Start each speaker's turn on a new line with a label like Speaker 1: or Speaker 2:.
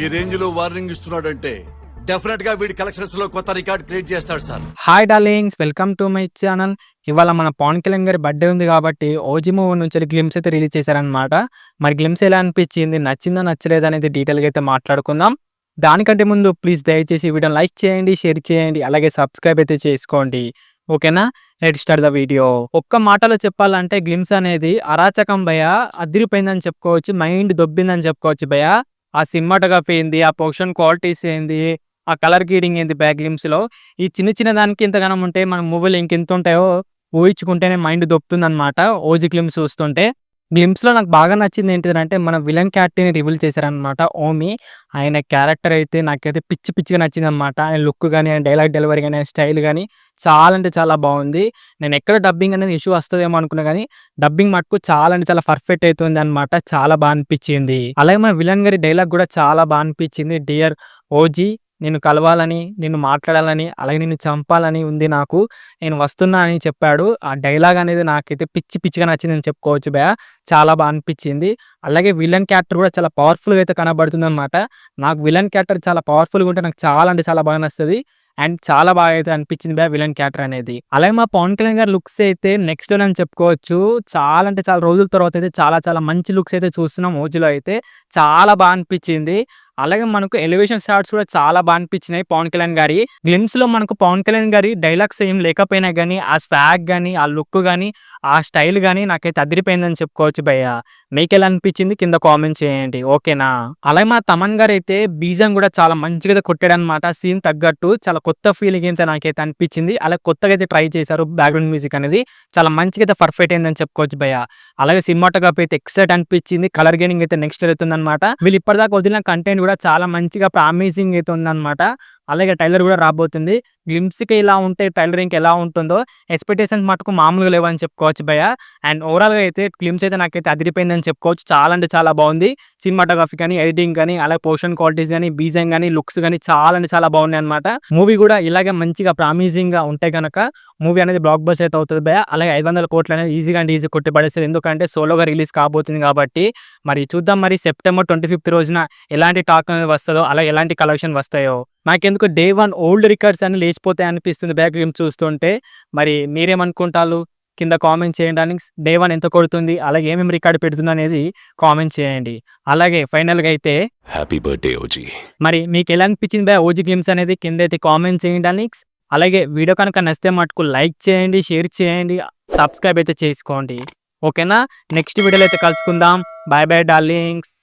Speaker 1: ఈ రేంజ్ లో warning ఇస్తున్నాడంటే definite గా వీడి కలెక్షన్స్ లో కొత్త రికార్డ్ క్రియేట్ చేస్తాడు sir.
Speaker 2: Hi darlings, welcome to my channel. ఇవాళ మన పవన్ కళ్యాణ్ గారి బర్త్డే ఉంది కాబట్టి ఓజీ మూవీ నుంచి గ్లిమ్స్ అయితే రిలీజ్ చేశారనమాట. మరి గ్లిమ్స్ ఎలా అనిపించింది, నచ్చిందా నచ్చలేదా అనేది డీటెయిల్గా అయితే మాట్లాడుకుందాం. దానికంటే ముందు ప్లీజ్ దయచేసి వీడియోని లైక్ చేయండి, షేర్ చేయండి, అలాగే సబ్స్క్రైబ్ అయితే చేసుకోండి. ఓకేనా, లెట్స్ స్టార్ట్ ద వీడియో. ఒక్క మాటలో చెప్పాలంటే గ్లిమ్స్ అనేది అరాచకం భయ, అదిరిపోయిందని చెప్పుకోవచ్చు, మైండ్ దొబ్బిందని చెప్పుకోవచ్చు భయ. ఆ సినిమాటోగ్రఫీ ఏంది, ఆ పొజిషన్ క్వాలిటీస్ ఏంది, ఆ కలర్ గీడింగ్ ఏంది బ్యాక్ గ్లిమ్స్ లో, ఈ చిన్న చిన్న దానికి ఇంతగానం ఉంటే మన మూవీలు ఇంకెంత ఉంటాయో ఊహించుకుంటేనే మైండ్ దొబ్బుతుంది అనమాట. ఓజీ గ్లిమ్స్ చూస్తుంటే గ్లిమ్స్ లో నాకు బాగా నచ్చింది ఏంటిదంటే మన విలన్ క్యారెక్టర్ని రివీల్ చేశారనమాట. ఓమి ఆయన క్యారెక్టర్ అయితే నాకైతే పిచ్చి పిచ్చిగా నచ్చింది అనమాట. ఆయన లుక్ కానీ, ఆయన డైలాగ్ డెలివరీ కానీ, ఆయన స్టైల్ కానీ చాలా అంటే చాలా బాగుంది. నేను ఎక్కడ డబ్బింగ్ అనేది ఇష్యూ వస్తుందేమో అనుకున్నా కానీ డబ్బింగ్ మటుకు చాలా అంటే చాలా పర్ఫెక్ట్ అవుతుంది అనమాట. చాలా బాగా అనిపించింది. అలాగే మన విలన్ గారి డైలాగ్ కూడా చాలా బాగా అనిపించింది. డియర్ ఓజీ, నిన్ను కలవాలని, నిన్ను మాట్లాడాలని, అలాగే నిన్ను చంపాలని ఉంది నాకు, నేను వస్తున్నా అని చెప్పాడు. ఆ డైలాగ్ అనేది నాకైతే పిచ్చి పిచ్చిగా నచ్చిందని చెప్పుకోవచ్చు భయ. చాలా బాగా అనిపించింది. అలాగే విలన్ క్యారెక్టర్ కూడా చాలా పవర్ఫుల్గా అయితే కనబడుతుంది అనమాట. నాకు విలన్ క్యారెక్టర్ చాలా పవర్ఫుల్గా ఉంటే నాకు చాలా అంటే చాలా బాగా నచ్చుతుంది. అండ్ చాలా బాగా అయితే అనిపించింది భయ విలన్ క్యారెక్టర్ అనేది. అలాగే మా పవన్ కళ్యాణ్ గారి లుక్స్ అయితే నెక్స్ట్ అని చెప్పుకోవచ్చు. చాలా అంటే చాలా రోజుల తర్వాత అయితే చాలా చాలా మంచి లుక్స్ అయితే చూస్తున్నాం. ఓజీలో అయితే చాలా బాగా అనిపించింది. అలాగే మనకు ఎలివేషన్ షాట్స్ కూడా చాలా బాగా అనిపించినాయి పవన్ కళ్యాణ్ గారి. గ్లిమ్స్ లో మనకు పవన్ కళ్యాణ్ గారి డైలాగ్స్ ఏం లేకపోయినా కానీ ఆ స్వాగ్ కానీ, ఆ లుక్ కానీ, ఆ స్టైల్ కానీ నాకైతే అదిరిపోయిందని చెప్పుకోవచ్చు భయ్య. మీకు ఎలా అనిపించింది కింద కామెంట్ చేయండి, ఓకేనా. అలాగే మా తమన్ గారు అయితే బీజం కూడా చాలా మంచిగా కొట్టాడు అనమాట. సీన్ తగ్గట్టు చాలా కొత్త ఫీలింగ్ అయితే నాకైతే అనిపించింది. అలాగే కొత్తగా అయితే ట్రై చేశారు. బ్యాక్గ్రౌండ్ మ్యూజిక్ అనేది చాలా మంచిగా అయితే పర్ఫెక్ట్ అయిందని చెప్పుకోవచ్చు భయ్య. అలాగే సినిమాటోగ్రఫీ అయితే ఎక్సైట్ అనిపించింది. కలర్ గేనింగ్ అయితే నెక్స్ట్ అవుతుంది అనమాట. వీళ్ళు ఇప్పటిదాకా వదిలిన కంటెంట్ కూడా చాలా మంచిగా ప్రామిసింగ్ అయితే ఉందన్నమాట. అలాగే ట్రైలర్ కూడా రాబోతుంది. గ్లిమ్స్కి ఇలా ఉంటే ట్రైలరింగ్ ఎలా ఉంటుందో ఎక్స్పెక్టేషన్స్ మటుకు మామూలుగా లేవని చెప్పుకోవచ్చు భయ. అండ్ ఓవరాల్గా అయితే గ్లిమ్స్ అయితే నాకైతే అదిరిపోయిందని చెప్పుకోవచ్చు. చాలా అంటే చాలా బాగుంది. సినిమాటోగ్రఫీ కానీ, ఎడిటింగ్ కానీ, అలాగే పోర్షన్ క్వాలిటీస్ కానీ, బీజింగ్ కానీ, లుక్స్ కానీ చాలా అంటే చాలా బాగున్నాయి అనమాట. మూవీ కూడా ఇలాగే మంచిగా ప్రామిసింగ్ గా ఉంటే కనుక మూవీ అనేది బ్లాక్ బస్టర్ అయితే అవుతుంది భయ. అలాగే 500 కోట్లు అనేది ఈజీగా అంటే ఈజీ కొట్టి పడేస్తుంది. ఎందుకంటే సోలోగా రిలీజ్ కాబోతుంది కాబట్టి. మరి చూద్దాం మరి సెప్టెంబర్ 25 రోజున ఎలాంటి టాక్ అనేది వస్తుందో, అలాగే ఎలాంటి కలెక్షన్ వస్తాయో. నాకెందుకు డే 1 ఓల్డ్ రికార్డ్స్ అని లేచిపోతాయి అనిపిస్తుంది బ్యాక్ గేమ్ చూస్తుంటే. మరి మీరేమనుకుంటారు కింద కామెంట్ చేయండి. డే 1 ఎంత కొడుతుంది, అలాగే ఏమేమి రికార్డు పెడుతుంది అనేది కామెంట్ చేయండి. అలాగే ఫైనల్గా అయితే
Speaker 3: హ్యాపీ బర్త్డే ఓజీ.
Speaker 2: మరి మీకు ఎలా అనిపించింది బై ఓజీ గేమ్స్ అనేది కింద అయితే కామెంట్ చేయండి. అలాగే వీడియో కనుక నచ్చితే మటుకు లైక్ చేయండి, షేర్ చేయండి, సబ్స్క్రైబ్ అయితే చేసుకోండి, ఓకేనా. నెక్స్ట్ వీడియోలో అయితే కలుసుకుందాం. Bye bye darlings.